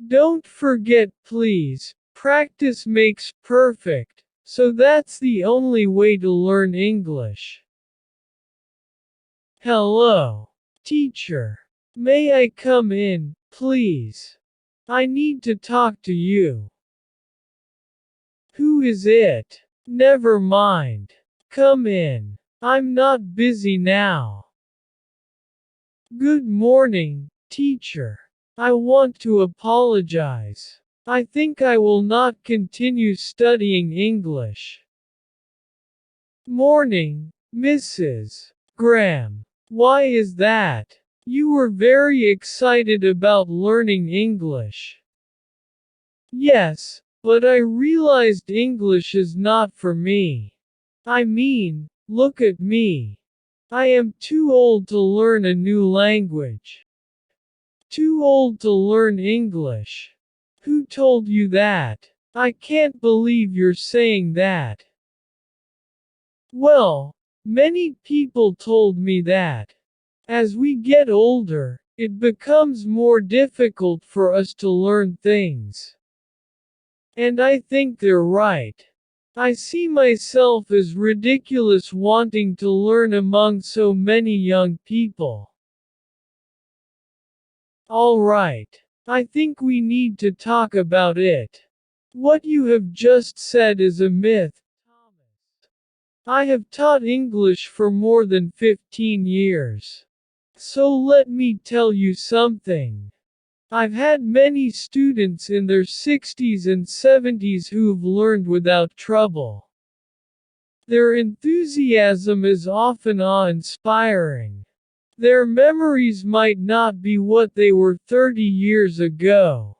Don't forget please, practice makes perfect, so that's the only way to learn English. Hello, teacher. May I come in, please? I need to talk to you. Who is it? Never mind. Come in. I'm not busy now. Good morning, teacher. I want to apologize. I think I will not continue studying English. Morning, Mrs. Graham. Why is that? You were very excited about learning English. Yes, but I realized English is not for me. I mean, look at me. I am too old to learn a new language. Too old to learn English. Who told you that? I can't believe you're saying that. Well, many people told me that. As we get older, it becomes more difficult for us to learn things. And I think they're right. I see myself as ridiculous wanting to learn among so many young people. Alright, I think we need to talk about it. What you have just said is a myth, Thomas. I have taught English for more than 15 years. So let me tell you something. I've had many students in their 60s and 70s who've learned without trouble. Their enthusiasm is often awe-inspiring. Their memories might not be what they were 30 years ago.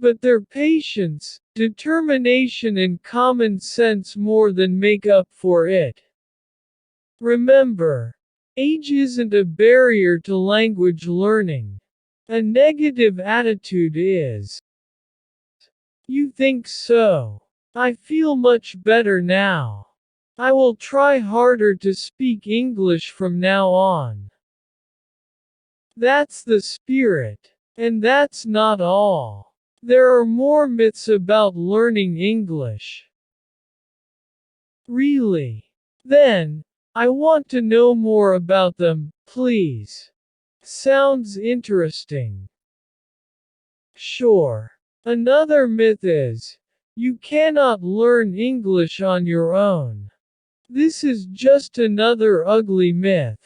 But their patience, determination and common sense more than make up for it. Remember, age isn't a barrier to language learning. A negative attitude is. You think so? I feel much better now. I will try harder to speak English from now on. That's the spirit. And that's not all. There are more myths about learning English. Really? Then, I want to know more about them, please. Sounds interesting. Sure. Another myth is, you cannot learn English on your own. This is just another ugly myth.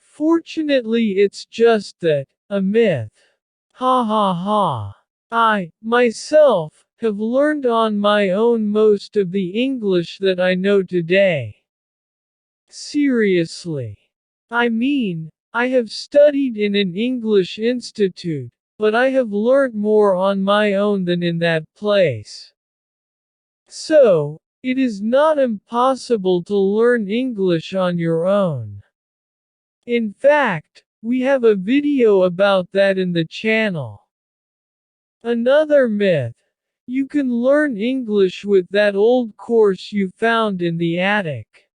Fortunately it's just that, a myth. Ha ha ha. I, myself, have learned on my own most of the English that I know today. Seriously. I mean, I have studied in an English institute, but I have learnt more on my own than in that place. So, it is not impossible to learn English on your own. In fact, we have a video about that in the channel. Another myth. You can learn English with that old course you found in the attic.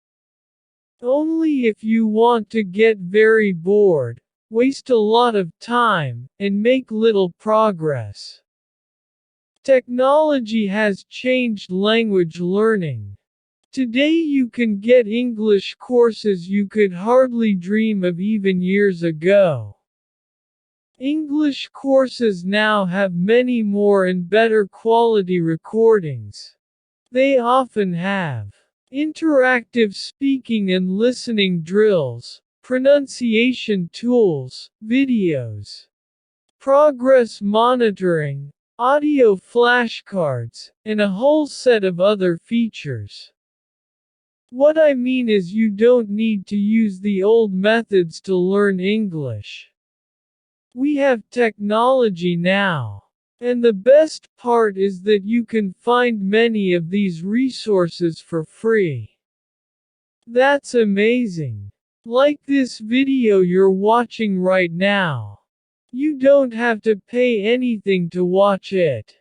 Only if you want to get very bored, waste a lot of time, and make little progress. Technology has changed language learning. Today you can get English courses you could hardly dream of even years ago. English courses now have many more and better quality recordings. They often have interactive speaking and listening drills, pronunciation tools, videos, progress monitoring, audio flashcards, and a whole set of other features. What I mean is you don't need to use the old methods to learn English. We have technology now. And the best part is that you can find many of these resources for free. That's amazing. Like this video you're watching right now. You don't have to pay anything to watch it.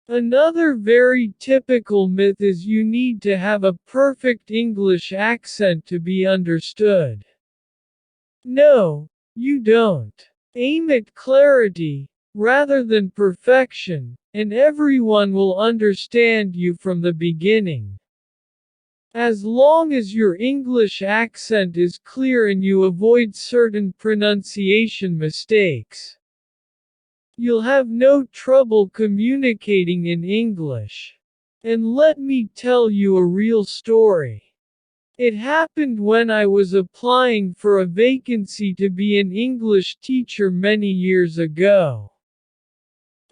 Another very typical myth is you need to have a perfect English accent to be understood. No, you don't. Aim at clarity, rather than perfection, and everyone will understand you from the beginning. As long as your English accent is clear and you avoid certain pronunciation mistakes, you'll have no trouble communicating in English. And let me tell you a real story. It happened when I was applying for a vacancy to be an English teacher many years ago.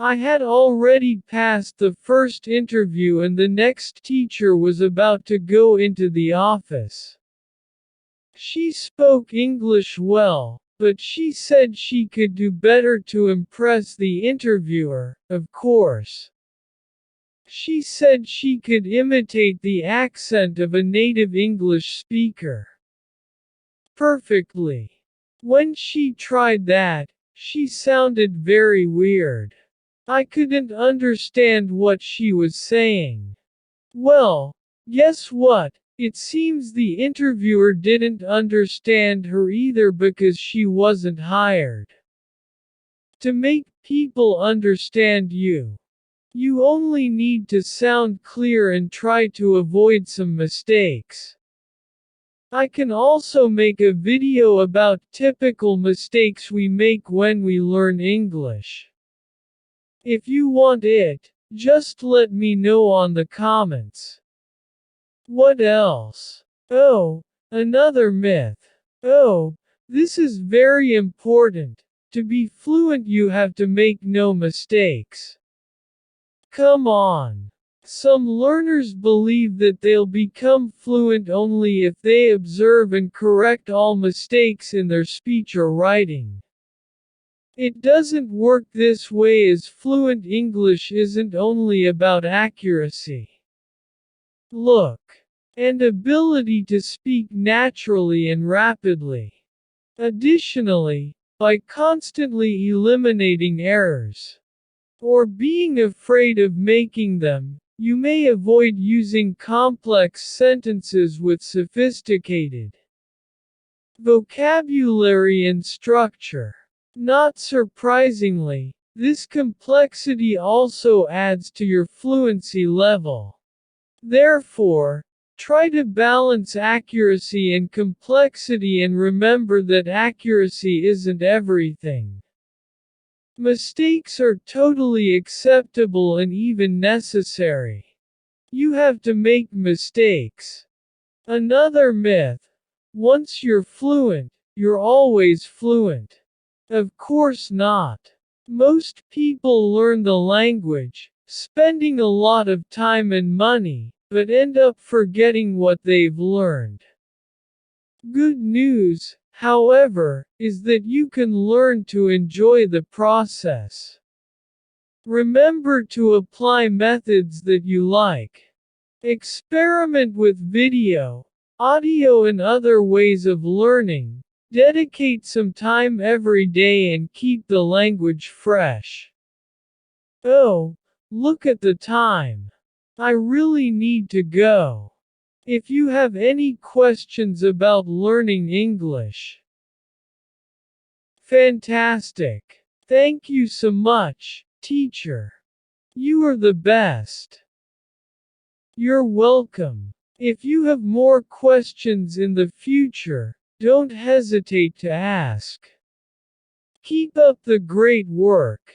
I had already passed the first interview and the next teacher was about to go into the office. She spoke English well, but she said she could do better to impress the interviewer, of course. She said she could imitate the accent of a native English speaker perfectly. When she tried that, she sounded very weird. I couldn't understand what she was saying. Well, guess what? It seems the interviewer didn't understand her either because she wasn't hired to make people understand you. You only need to sound clear and try to avoid some mistakes. I can also make a video about typical mistakes we make when we learn English. If you want it, just let me know on the comments. What else? Oh, another myth. Oh, this is very important. To be fluent you have to make no mistakes. Come on. Some learners believe that they'll become fluent only if they observe and correct all mistakes in their speech or writing. It doesn't work this way, as fluent English isn't only about accuracy, look, and ability to speak naturally and rapidly. Additionally, by constantly eliminating errors, or being afraid of making them, you may avoid using complex sentences with sophisticated vocabulary and structure. Not surprisingly, this complexity also adds to your fluency level. Therefore, try to balance accuracy and complexity and remember that accuracy isn't everything. Mistakes are totally acceptable and even necessary. You have to make mistakes. Another myth. Once you're fluent, you're always fluent. Of course not. Most people learn the language, spending a lot of time and money, but end up forgetting what they've learned. Good news, however, is that you can learn to enjoy the process. Remember to apply methods that you like. Experiment with video, audio and other ways of learning. Dedicate some time every day and keep the language fresh. Oh, look at the time. I really need to go. If you have any questions about learning English, fantastic. Thank you so much, teacher. You are the best. You're welcome. If you have more questions in the future, don't hesitate to ask. Keep up the great work.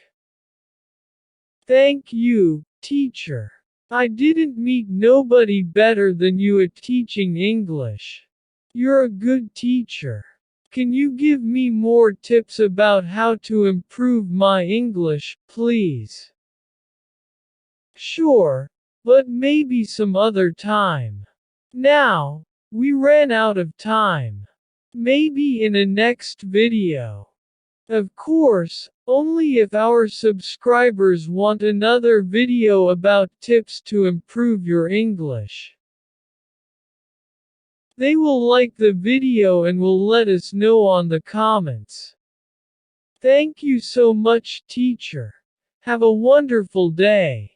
Thank you, teacher. I didn't meet nobody better than you at teaching English. You're a good teacher. Can you give me more tips about how to improve my English, please? Sure, but maybe some other time. Now, we ran out of time. Maybe in a next video. Of course, only if our subscribers want another video about tips to improve your English. They will like the video and will let us know on the comments. Thank you so much, teacher. Have a wonderful day.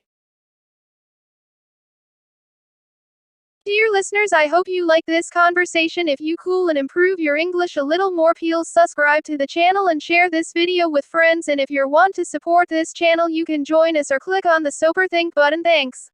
Dear listeners, I hope you like this conversation. If you cool and improve your English a little more, please subscribe to the channel and share this video with friends. And if you want to support this channel, you can join us or click on the super thank button. Thanks.